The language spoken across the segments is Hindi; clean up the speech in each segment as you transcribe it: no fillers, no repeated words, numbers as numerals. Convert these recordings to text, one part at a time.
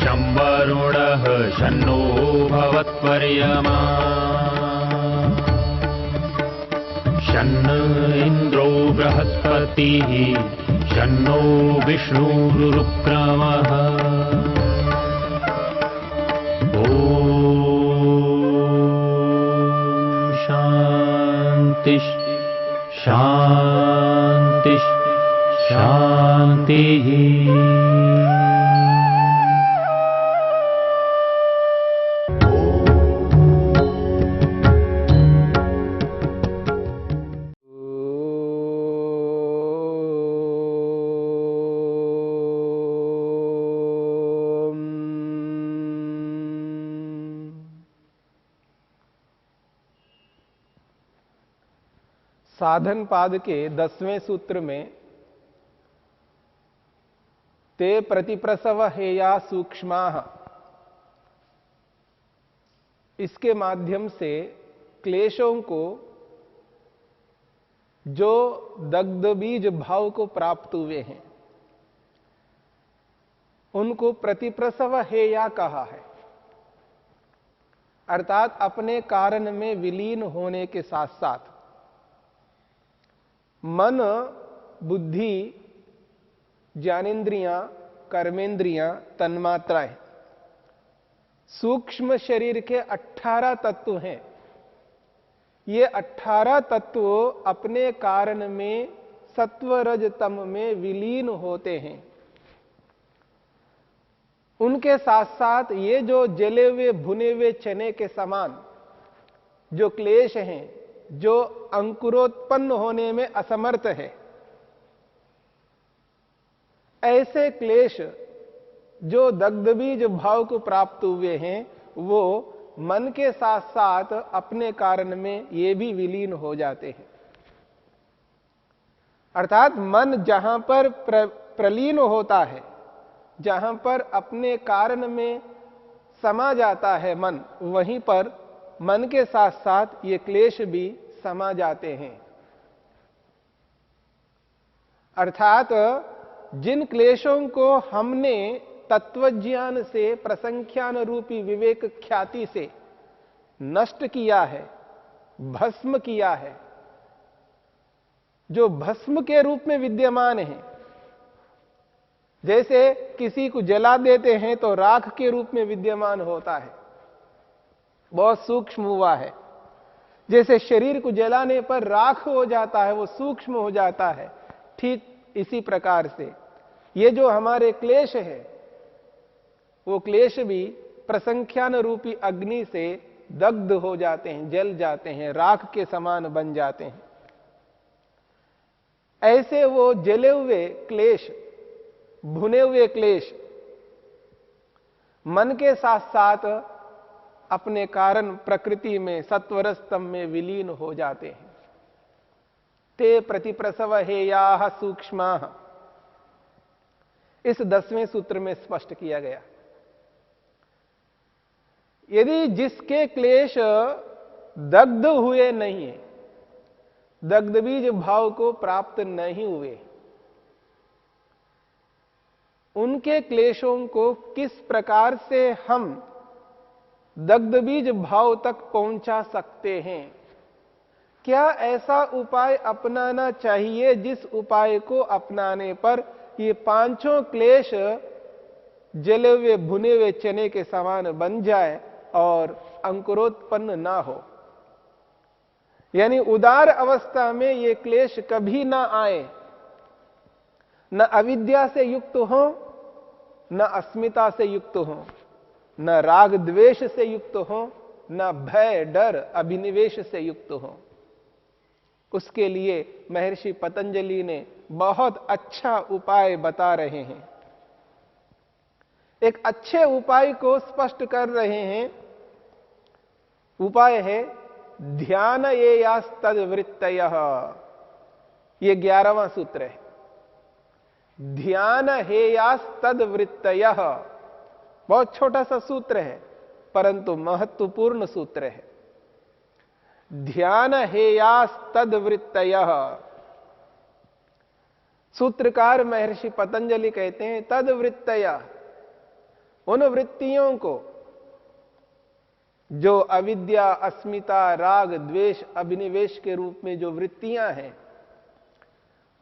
शं वरुणः शन्नो भवत्वर्यमा शन्न इन्द्रो बृहस्पतिः शन्नो विष्णुरुक्रमः ॐ शान्ति शान्ति शान्तिः। साधन पाद के 10वें सूत्र में ते प्रतिप्रसव हेया सूक्ष्माः, इसके माध्यम से क्लेशों को जो दग्ध बीज भाव को प्राप्त हुए हैं उनको प्रतिप्रसव हेया कहा है, अर्थात अपने कारण में विलीन होने के साथ साथ मन, बुद्धि, ज्ञानेन्द्रियां, कर्मेंद्रियां, तन्मात्राएं, सूक्ष्म शरीर के 18 तत्व हैं। ये 18 तत्व अपने कारण में सत्व रज तम में विलीन होते हैं। उनके साथ साथ ये जो जले हुए भुने हुए चने के समान जो क्लेश हैं, जो अंकुरोत्पन्न होने में असमर्थ है, ऐसे क्लेश जो दग्धबीज भाव को प्राप्त हुए हैं वो मन के साथ साथ अपने कारण में ये भी विलीन हो जाते हैं। अर्थात मन जहां पर प्रलीन होता है, जहां पर अपने कारण में समा जाता है मन, वहीं पर मन के साथ साथ ये क्लेश भी समा जाते हैं। अर्थात जिन क्लेशों को हमने तत्वज्ञान से, प्रसंख्यान रूपी विवेक ख्याति से नष्ट किया है, भस्म किया है, जो भस्म के रूप में विद्यमान है, जैसे किसी को जला देते हैं तो राख के रूप में विद्यमान होता है, बहुत सूक्ष्म हुआ है। जैसे शरीर को जलाने पर राख हो जाता है, वो सूक्ष्म हो जाता है, ठीक इसी प्रकार से ये जो हमारे क्लेश है वो क्लेश भी प्रसंख्यान रूपी अग्नि से दग्ध हो जाते हैं, जल जाते हैं, राख के समान बन जाते हैं। ऐसे वो जले हुए क्लेश, भुने हुए क्लेश मन के साथ साथ अपने कारण प्रकृति में सत्वरस्तम में विलीन हो जाते हैं। ते प्रतिप्रसव हेयाः सूक्ष्माः, इस 10वें सूत्र में स्पष्ट किया गया। यदि जिसके क्लेश दग्ध हुए नहीं है, दग्ध बीज भाव को प्राप्त नहीं हुए, उनके क्लेशों को किस प्रकार से हम दग्ध बीज भाव तक पहुंचा सकते हैं? क्या ऐसा उपाय अपनाना चाहिए जिस उपाय को अपनाने पर ये पांचों क्लेश जले हुए भुने हुए चने के समान बन जाए और अंकुरोत्पन्न ना हो? यानी उदार अवस्था में ये क्लेश कभी ना आए, न अविद्या से युक्त हो, न अस्मिता से युक्त हो, न राग द्वेष से युक्त हो, न भय डर अभिनिवेश से युक्त हो। उसके लिए महर्षि पतंजलि ने बहुत अच्छा उपाय बता रहे हैं। एक अच्छे उपाय को स्पष्ट कर रहे हैं। उपाय है ध्यान येयास्तद वृत्तयः, ये 11वां सूत्र है। ध्यान हेयास्तद वृत्तयः, बहुत छोटा सा सूत्र है परंतु महत्वपूर्ण सूत्र है। ध्यान हेयास्तद वृत्तयः, सूत्रकार महर्षि पतंजलि कहते हैं तद वृत्तयः, उन वृत्तियों को जो अविद्या, अस्मिता, राग, द्वेष, अभिनिवेश के रूप में जो वृत्तियां हैं,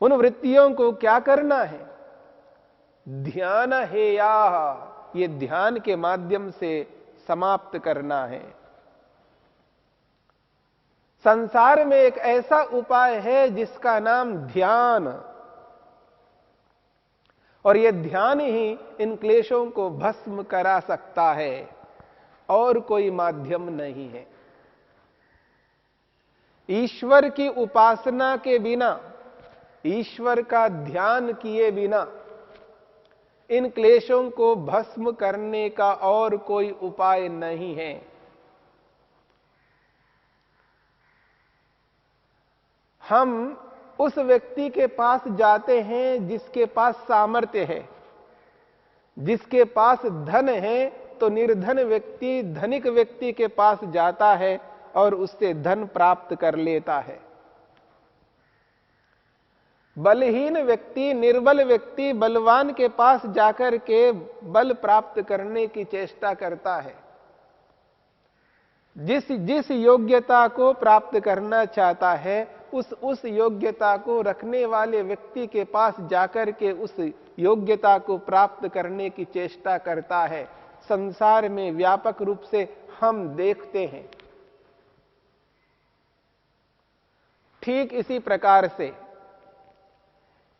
उन वृत्तियों को क्या करना है? ध्यान हेया, ये ध्यान के माध्यम से समाप्त करना है। संसार में एक ऐसा उपाय है जिसका नाम ध्यान, और यह ध्यान ही इन क्लेशों को भस्म करा सकता है, और कोई माध्यम नहीं है। ईश्वर की उपासना के बिना, ईश्वर का ध्यान किए बिना इन क्लेशों को भस्म करने का और कोई उपाय नहीं है। हम उस व्यक्ति के पास जाते हैं जिसके पास सामर्थ्य है, जिसके पास धन है, तो निर्धन व्यक्ति धनिक व्यक्ति के पास जाता है और उससे धन प्राप्त कर लेता है। बलहीन व्यक्ति, निर्बल व्यक्ति बलवान के पास जाकर के बल प्राप्त करने की चेष्टा करता है। जिस योग्यता को प्राप्त करना चाहता है, उस योग्यता को रखने वाले व्यक्ति के पास जाकर के उस योग्यता को प्राप्त करने की चेष्टा करता है। संसार में व्यापक रूप से हम देखते हैं। ठीक इसी प्रकार से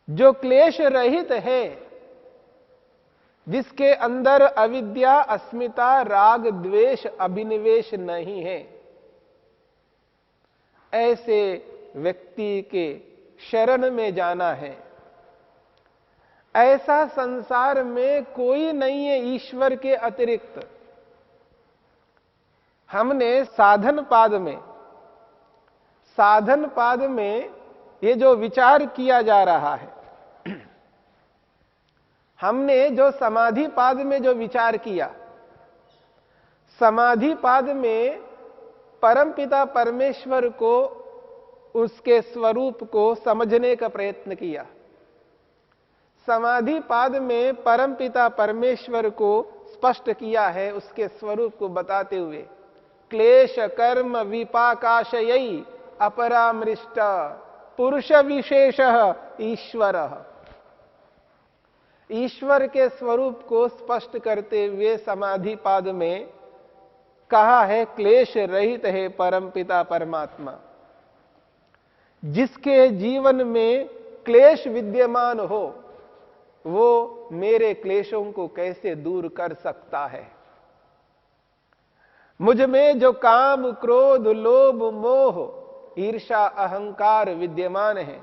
जो क्लेश रहित है, जिसके अंदर अविद्या, अस्मिता, राग, द्वेष, अभिनिवेश नहीं है, ऐसे व्यक्ति के शरण में जाना है। ऐसा संसार में कोई नहीं है ईश्वर के अतिरिक्त। हमने साधन पाद में ये जो विचार किया जा रहा है, हमने जो समाधि पाद में जो विचार किया, समाधि पाद में परमपिता परमेश्वर को, उसके स्वरूप को समझने का प्रयत्न किया। समाधि पाद में परमपिता परमेश्वर को स्पष्ट किया है, उसके स्वरूप को बताते हुए, क्लेश कर्म विपाकाशयी अपरामृष्ट पुरुष विशेष ईश्वर। ईश्वर के स्वरूप को स्पष्ट करते हुए समाधि पाद में कहा है, क्लेश रहित है परमपिता परमात्मा। जिसके जीवन में क्लेश विद्यमान हो, वो मेरे क्लेशों को कैसे दूर कर सकता है? मुझ में जो काम, क्रोध, लोभ, मोह, ईर्ष्या, अहंकार विद्यमान है,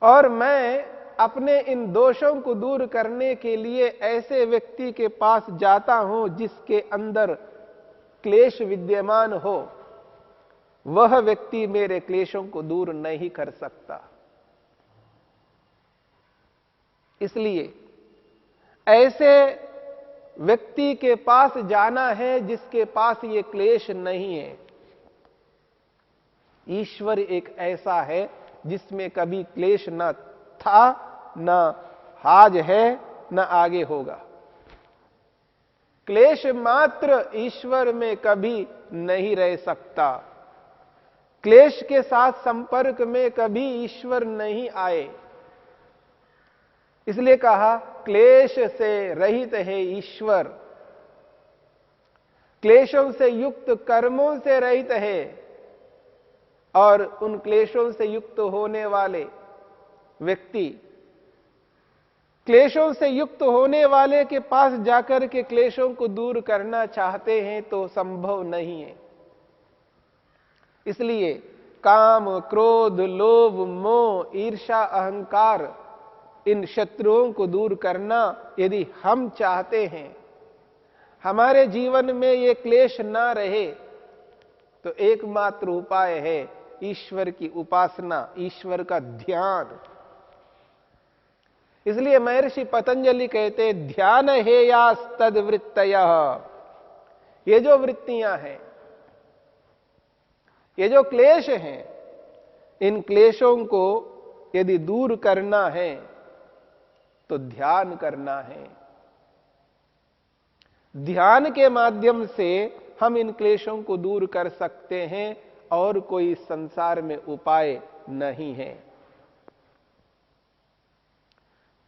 और मैं अपने इन दोषों को दूर करने के लिए ऐसे व्यक्ति के पास जाता हूं जिसके अंदर क्लेश विद्यमान हो, वह व्यक्ति मेरे क्लेशों को दूर नहीं कर सकता। इसलिए ऐसे व्यक्ति के पास जाना है जिसके पास ये क्लेश नहीं है। ईश्वर एक ऐसा है जिसमें कभी क्लेश न था, न आज है, न आगे होगा। क्लेश मात्र ईश्वर में कभी नहीं रह सकता। क्लेश के साथ संपर्क में कभी ईश्वर नहीं आए। इसलिए कहा, क्लेश से रहित है ईश्वर। क्लेशों से युक्त कर्मों से रहित है, और उन क्लेशों से युक्त होने वाले व्यक्ति, क्लेशों से युक्त होने वाले के पास जाकर के क्लेशों को दूर करना चाहते हैं तो संभव नहीं है। इसलिए काम, क्रोध, लोभ, मोह, ईर्ष्या, अहंकार, इन शत्रुओं को दूर करना यदि हम चाहते हैं, हमारे जीवन में ये क्लेश ना रहे, तो एकमात्र उपाय है ईश्वर की उपासना, ईश्वर का ध्यान। इसलिए महर्षि पतंजलि कहते, ध्यान हेयास्तद वृत्तयः। ये जो वृत्तियां हैं, ये जो क्लेश हैं, इन क्लेशों को यदि दूर करना है तो ध्यान करना है। ध्यान के माध्यम से हम इन क्लेशों को दूर कर सकते हैं और कोई संसार में उपाय नहीं है।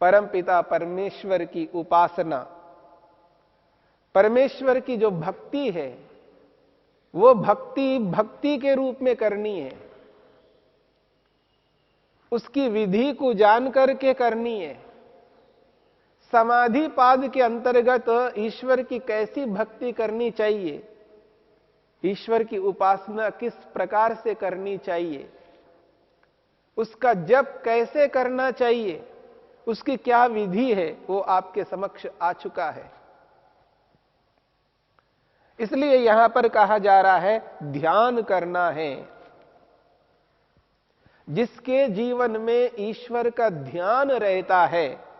परमपिता परमेश्वर की उपासना, परमेश्वर की जो भक्ति है, वो भक्ति भक्ति के रूप में करनी है, उसकी विधि को जान करके करनी है। समाधि पाद के अंतर्गत ईश्वर की कैसी भक्ति करनी चाहिए, ईश्वर की उपासना किस प्रकार से करनी चाहिए, उसका जप कैसे करना चाहिए, उसकी क्या विधि है, वो आपके समक्ष आ चुका है। इसलिए यहां पर कहा जा रहा है ध्यान करना है। जिसके जीवन में ईश्वर का ध्यान रहता है,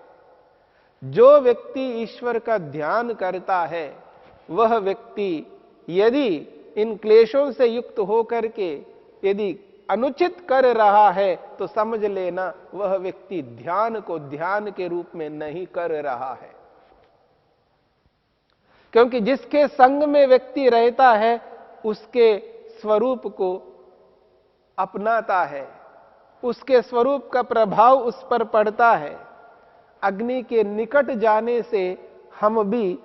जो व्यक्ति ईश्वर का ध्यान करता है, वह व्यक्ति यदि इन क्लेशों से युक्त होकर के यदि अनुचित कर रहा है तो समझ लेना वह व्यक्ति ध्यान को ध्यान के रूप में नहीं कर रहा है। क्योंकि जिसके संग में व्यक्ति रहता है उसके स्वरूप को अपनाता है, उसके स्वरूप का प्रभाव उस पर पड़ता है। अग्नि के निकट जाने से हम भी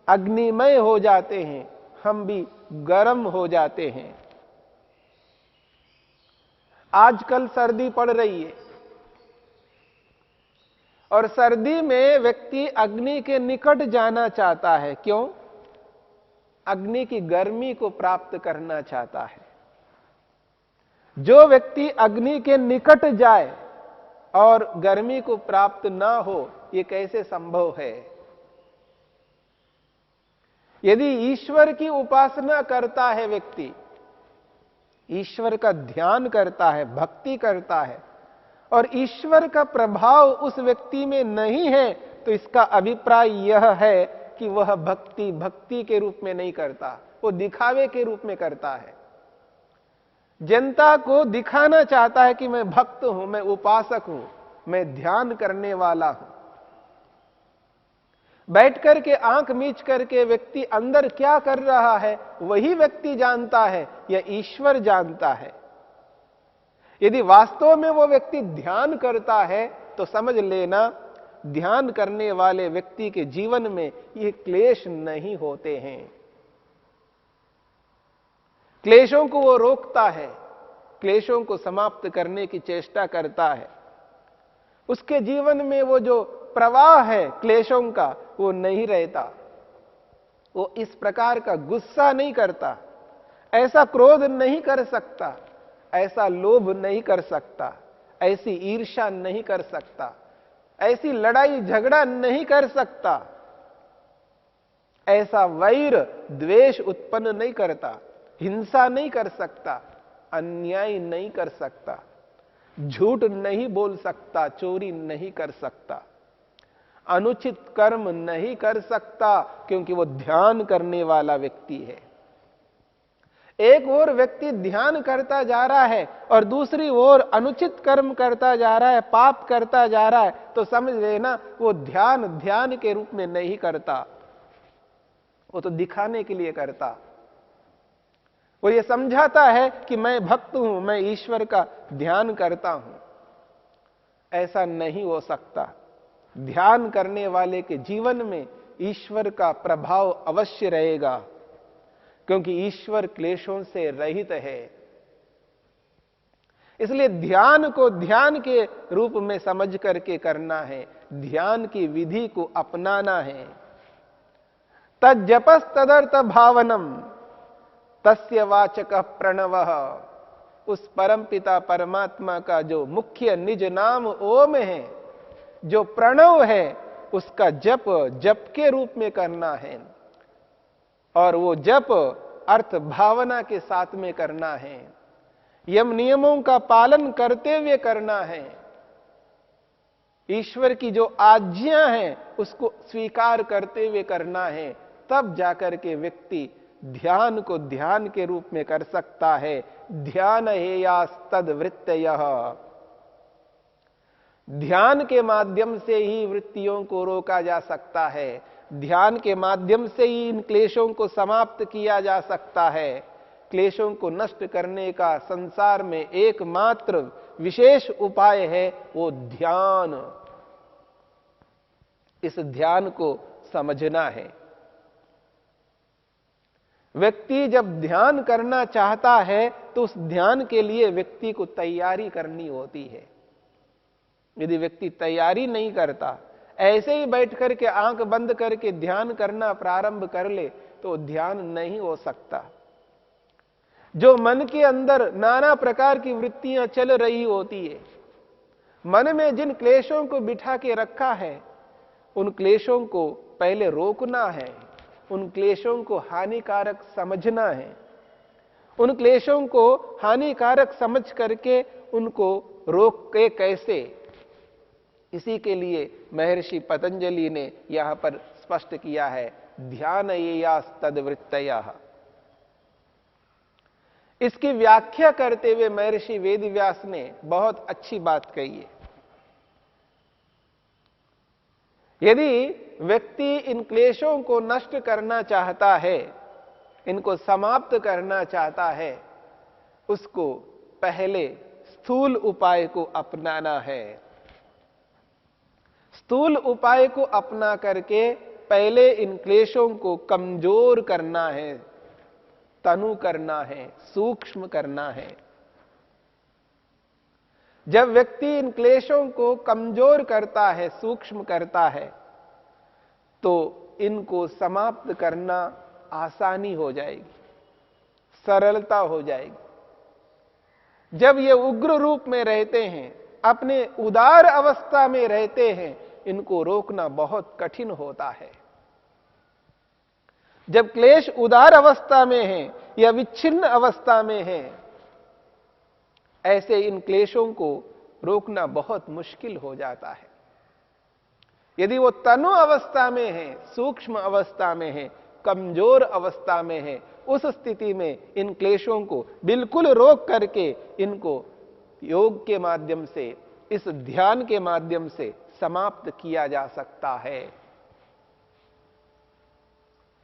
अग्निमय हो जाते हैं, हम भी गर्म हो जाते हैं। आजकल सर्दी पड़ रही है और सर्दी में व्यक्ति अग्नि के निकट जाना चाहता है। क्यों? अग्नि की गर्मी को प्राप्त करना चाहता है। जो व्यक्ति अग्नि के निकट जाए और गर्मी को प्राप्त ना हो, ये कैसे संभव है? यदि ईश्वर की उपासना करता है व्यक्ति, ईश्वर का ध्यान करता है, भक्ति करता है और ईश्वर का प्रभाव उस व्यक्ति में नहीं है, तो इसका अभिप्राय यह है कि वह भक्ति भक्ति के रूप में नहीं करता, वो दिखावे के रूप में करता है। जनता को दिखाना चाहता है कि मैं भक्त हूं, मैं उपासक हूं, मैं ध्यान करने वाला हूं। बैठ करके आंख मीच करके व्यक्ति अंदर क्या कर रहा है वही व्यक्ति जानता है या ईश्वर जानता है। यदि वास्तव में वो व्यक्ति ध्यान करता है तो समझ लेना ध्यान करने वाले व्यक्ति के जीवन में ये क्लेश नहीं होते हैं। क्लेशों को वो रोकता है, क्लेशों को समाप्त करने की चेष्टा करता है। उसके जीवन में वो जो प्रवाह है क्लेशों का वो नहीं रहता, वो इस प्रकार का गुस्सा नहीं करता, ऐसा क्रोध नहीं कर सकता, ऐसा लोभ नहीं कर सकता, ऐसी ईर्ष्या नहीं कर सकता, ऐसी लड़ाई झगड़ा नहीं कर सकता, ऐसा वैर द्वेष उत्पन्न नहीं करता, हिंसा नहीं कर सकता, अन्याय नहीं कर सकता, झूठ नहीं बोल सकता, चोरी नहीं कर सकता, अनुचित कर्म नहीं कर सकता, क्योंकि वो ध्यान करने वाला व्यक्ति है। एक ओर व्यक्ति ध्यान करता जा रहा है और दूसरी ओर अनुचित कर्म करता जा रहा है, पाप करता जा रहा है, तो समझ लेना वो ध्यान ध्यान के रूप में नहीं करता, वो तो दिखाने के लिए करता। वो ये समझाता है कि मैं भक्त हूं, मैं ईश्वर का ध्यान करता हूं। ऐसा नहीं हो सकता। ध्यान करने वाले के जीवन में ईश्वर का प्रभाव अवश्य रहेगा, क्योंकि ईश्वर क्लेशों से रहित है। इसलिए ध्यान को ध्यान के रूप में समझ करके करना है, ध्यान की विधि को अपनाना है। तज्जपस तदर्थ भावनम तस्य वाचक प्रणवः। उस परमपिता परमात्मा का जो मुख्य निज नाम ओम है, जो प्रणव है, उसका जप जप के रूप में करना है और वो जप अर्थ भावना के साथ में करना है। यम नियमों का पालन करते हुए करना है। ईश्वर की जो आज्ञा है उसको स्वीकार करते हुए करना है। तब जाकर के व्यक्ति ध्यान को ध्यान के रूप में कर सकता है। ध्यान हेयास्तद वृत्तयः। ध्यान के माध्यम से ही वृत्तियों को रोका जा सकता है, ध्यान के माध्यम से ही इन क्लेशों को समाप्त किया जा सकता है। क्लेशों को नष्ट करने का संसार में एकमात्र विशेष उपाय है वो ध्यान। इस ध्यान को समझना है। व्यक्ति जब ध्यान करना चाहता है तो उस ध्यान के लिए व्यक्ति को तैयारी करनी होती है। यदि व्यक्ति तैयारी नहीं करता, ऐसे ही बैठ करके आंख बंद करके ध्यान करना प्रारंभ कर ले तो ध्यान नहीं हो सकता। जो मन के अंदर नाना प्रकार की वृत्तियां चल रही होती है, मन में जिन क्लेशों को बिठा के रखा है, उन क्लेशों को पहले रोकना है, उन क्लेशों को हानिकारक समझना है, उन क्लेशों को हानिकारक समझ करके उनको रोक के कैसे, इसी के लिए महर्षि पतंजलि ने यहां पर स्पष्ट किया है, ध्यान येयास्तद्वृत्तयः। इसकी व्याख्या करते हुए महर्षि वेदव्यास ने बहुत अच्छी बात कही है। यदि व्यक्ति इन क्लेशों को नष्ट करना चाहता है, इनको समाप्त करना चाहता है, उसको पहले स्थूल उपाय को अपनाना है। स्थूल उपाय को अपना करके पहले इन क्लेशों को कमजोर करना है, तनु करना है, सूक्ष्म करना है। जब व्यक्ति इन क्लेशों को कमजोर करता है, सूक्ष्म करता है, तो इनको समाप्त करना आसानी हो जाएगी, सरलता हो जाएगी। जब ये उग्र रूप में रहते हैं, अपने उदार अवस्था में रहते हैं, इनको रोकना बहुत कठिन होता है। जब क्लेश उदार अवस्था में है या विच्छिन्न अवस्था में है, ऐसे इन क्लेशों को रोकना बहुत मुश्किल हो जाता है। यदि वो तनु अवस्था में है, सूक्ष्म अवस्था में है, कमजोर अवस्था में है, उस स्थिति में इन क्लेशों को बिल्कुल रोक करके इनको योग के माध्यम से, इस ध्यान के माध्यम से समाप्त किया जा सकता है।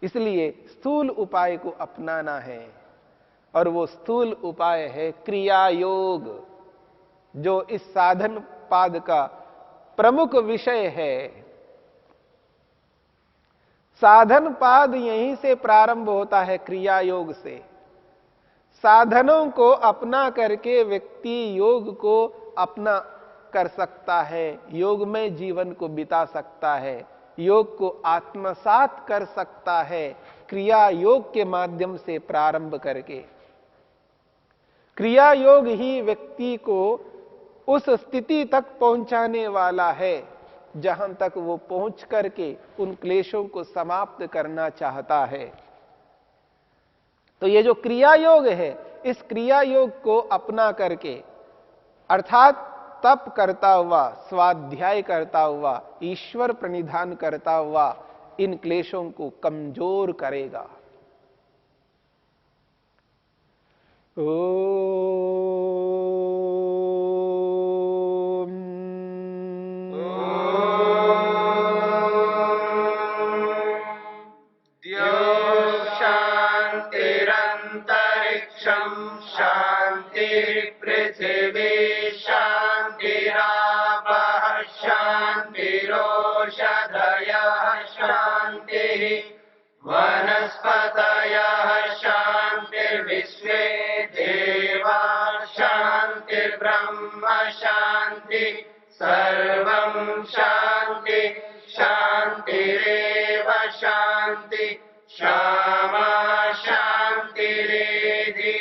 इसलिए स्थूल उपाय को अपनाना है, और वो स्थूल उपाय है क्रिया योग, जो इस साधन पाद का प्रमुख विषय है। साधन पाद यहीं से प्रारंभ होता है, क्रिया योग से। साधनों को अपना करके व्यक्ति योग को अपना कर सकता है, योग में जीवन को बिता सकता है, योग को आत्मसात कर सकता है, क्रिया योग के माध्यम से प्रारंभ करके। क्रिया योग ही व्यक्ति को उस स्थिति तक पहुंचाने वाला है जहां तक वो पहुंच करके उन क्लेशों को समाप्त करना चाहता है। तो ये जो क्रिया योग है, इस क्रिया योग को अपना करके, अर्थात तप करता हुआ, स्वाध्याय करता हुआ, ईश्वर प्रणिधान करता हुआ इन क्लेशों को कमजोर करेगा। शांतिरंतरिक्षं शांतिर्पृथिवी शांतिरापः शांतिरोषधयः शांतिः वनस्पतयः शांतिर्विश्वे देवा शांतिर्ब्रह्म शांति सर्वं शांति शांतिरेव शांति क्षमा शांतिरेधि